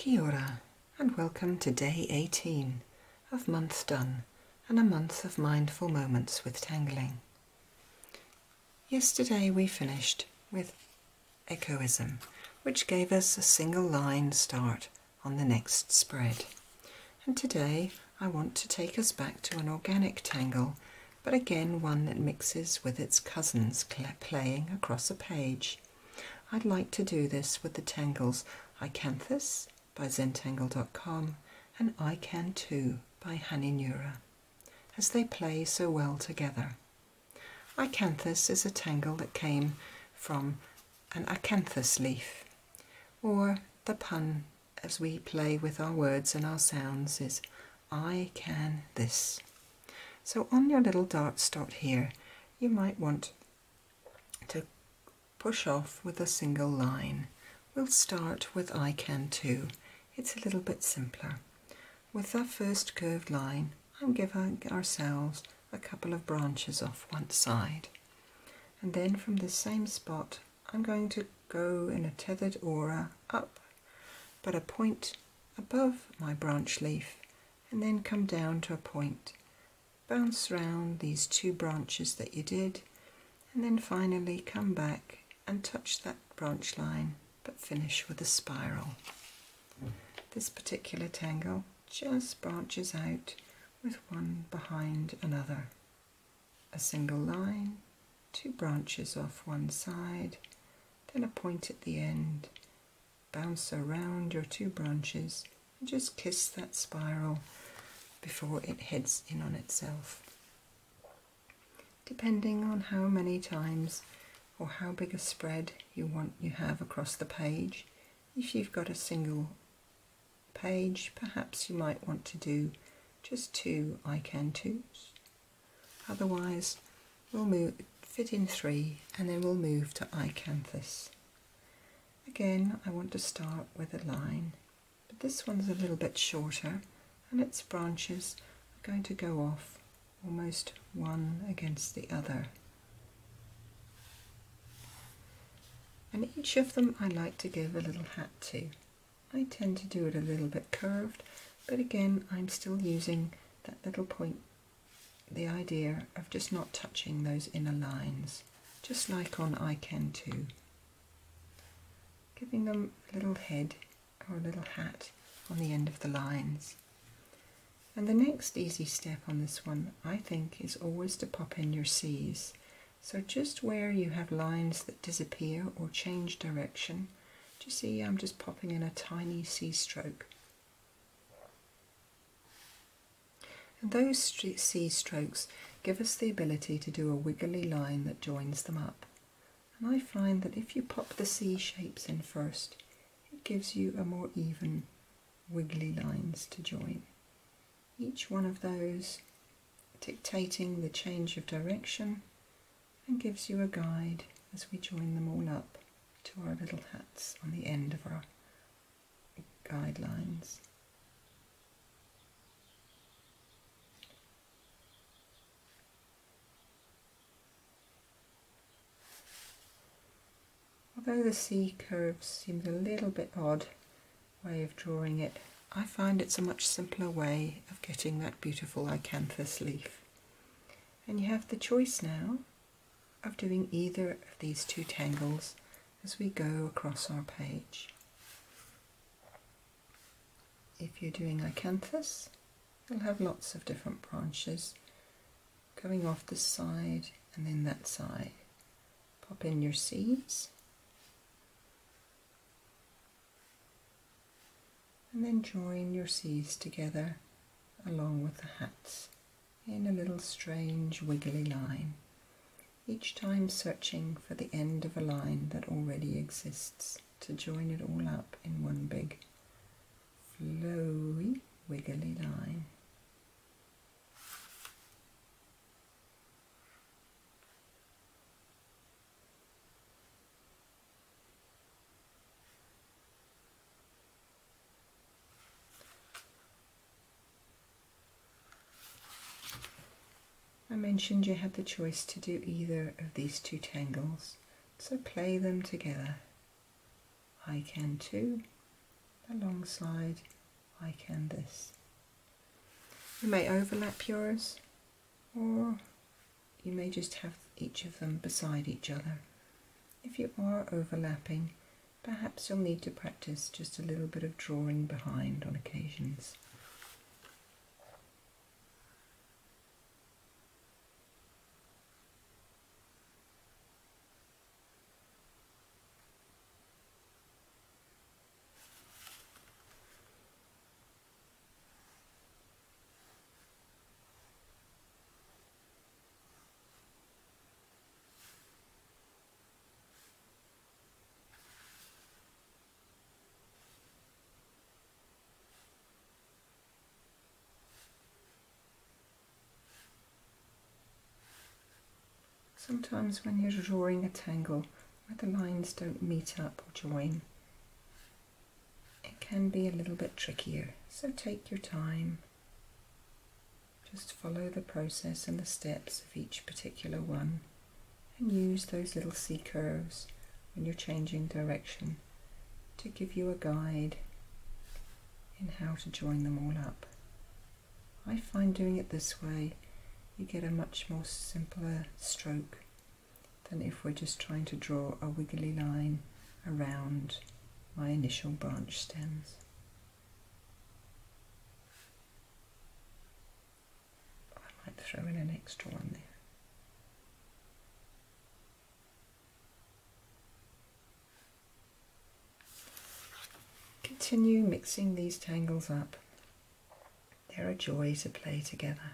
Kia ora, and welcome to day 18 of Month Done and a month of mindful moments with tangling. Yesterday we finished with echoism, which gave us a single line start on the next spread. And today I want to take us back to an organic tangle, but again one that mixes with its cousins playing across a page. I'd like to do this with the tangles Icanthis by zentangle.com and Icantoo by Hannah Nura, as they play so well together. Icanthis is a tangle that came from an Icanthis leaf, or the pun as we play with our words and our sounds is I can this. So on your little dart stop here, you might want to push off with a single line. We'll start with Icantoo. It's a little bit simpler. With that first curved line, I'm giving ourselves a couple of branches off one side. And then from the same spot, I'm going to go in a tethered aura up, but a point above my branch leaf, and then come down to a point. Bounce round these two branches that you did, and then finally come back and touch that branch line, but finish with a spiral. This particular tangle just branches out with one behind another. A single line, two branches off one side, then a point at the end. Bounce around your two branches and just kiss that spiral before it heads in on itself. Depending on how many times or how big a spread you have across the page, if you've got a single page, perhaps you might want to do just two Icantoos. Otherwise, we'll fit in 3 and then we'll move to Icanthis. Again, I want to start with a line, but this one's a little bit shorter and its branches are going to go off almost one against the other. And each of them I like to give a little hat to. I tend to do it a little bit curved, but again I'm still using that little point, the idea of just not touching those inner lines, just like on Icantoo. Giving them a little head or a little hat on the end of the lines. And the next easy step on this one, I think, is always to pop in your C's. So just where you have lines that disappear or change direction, do you see I'm just popping in a tiny C stroke. And those C strokes give us the ability to do a wiggly line that joins them up. And I find that if you pop the C shapes in first, it gives you a more even, wiggly lines to join. Each one of those dictating the change of direction and gives you a guide as we join them all up to our little hats on the end of our guidelines. Although the C curve seems a little bit odd way of drawing it, I find it's a much simpler way of getting that beautiful Icanthis leaf. And you have the choice now of doing either of these two tangles as we go across our page. If you're doing Icanthis, you'll have lots of different branches going off this side and then that side. Pop in your C's and then join your C's together along with the hats in a little strange wiggly line, each time searching for the end of a line that already exists to join it all up in one big flowy wiggly line. I mentioned you had the choice to do either of these two tangles, so play them together. Icantoo alongside Icanthis. You may overlap yours, or you may just have each of them beside each other. If you are overlapping, perhaps you'll need to practice just a little bit of drawing behind on occasions. Sometimes when you're drawing a tangle where the lines don't meet up or join, it can be a little bit trickier, so take your time. Just follow the process and the steps of each particular one and use those little C curves when you're changing direction to give you a guide in how to join them all up. I find doing it this way you get a much more simpler stroke than if we're just trying to draw a wiggly line around my initial branch stems. I might throw in an extra one there. Continue mixing these tangles up. They're a joy to play together.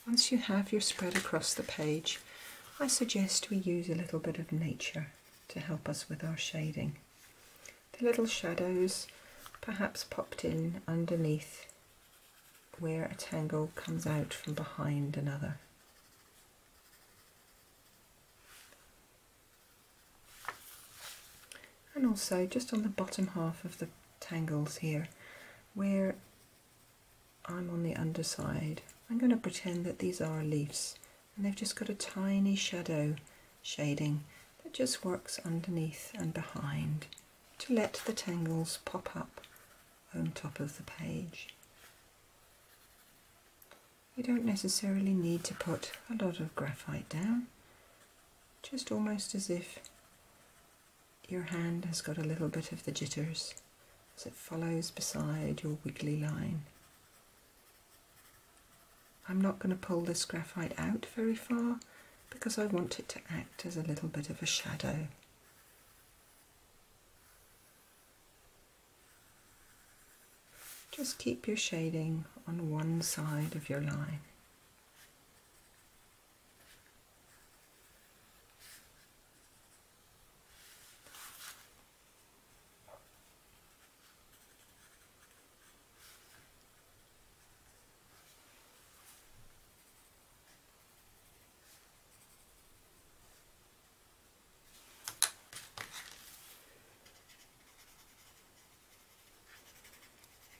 Once you have your spread across the page, I suggest we use a little bit of nature to help us with our shading. The little shadows perhaps popped in underneath where a tangle comes out from behind another. And also just on the bottom half of the tangles here, where I'm on the underside, I'm going to pretend that these are leaves and they've just got a tiny shadow shading that just works underneath and behind to let the tangles pop up on top of the page. You don't necessarily need to put a lot of graphite down, just almost as if your hand has got a little bit of the jitters as it follows beside your wiggly line. I'm not going to pull this graphite out very far because I want it to act as a little bit of a shadow. Just keep your shading on one side of your line.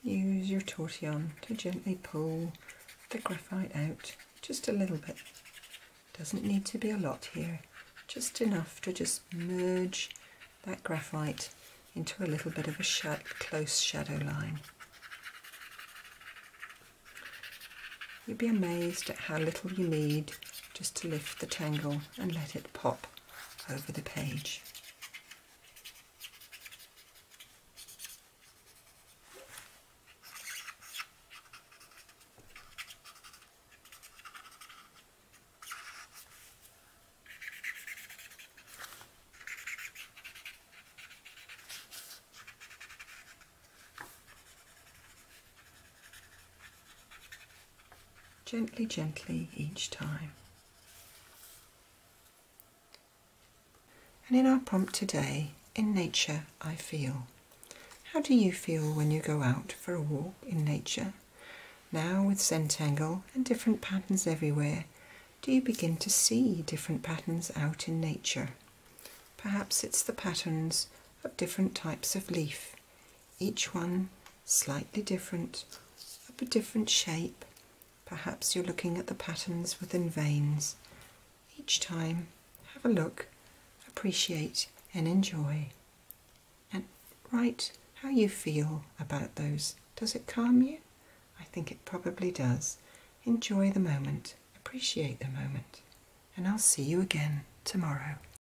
Use your tortillon to gently pull the graphite out just a little bit. Doesn't need to be a lot here, just enough to just merge that graphite into a little bit of a close shadow line. You'd be amazed at how little you need just to lift the tangle and let it pop over the page. Gently, gently each time. And in our prompt today, in nature I feel. How do you feel when you go out for a walk in nature? Now with Zentangle and different patterns everywhere, do you begin to see different patterns out in nature? Perhaps it's the patterns of different types of leaf, each one slightly different, of a different shape. Perhaps you're looking at the patterns within veins. Each time, have a look, appreciate and enjoy. And write how you feel about those. Does it calm you? I think it probably does. Enjoy the moment, appreciate the moment, and I'll see you again tomorrow.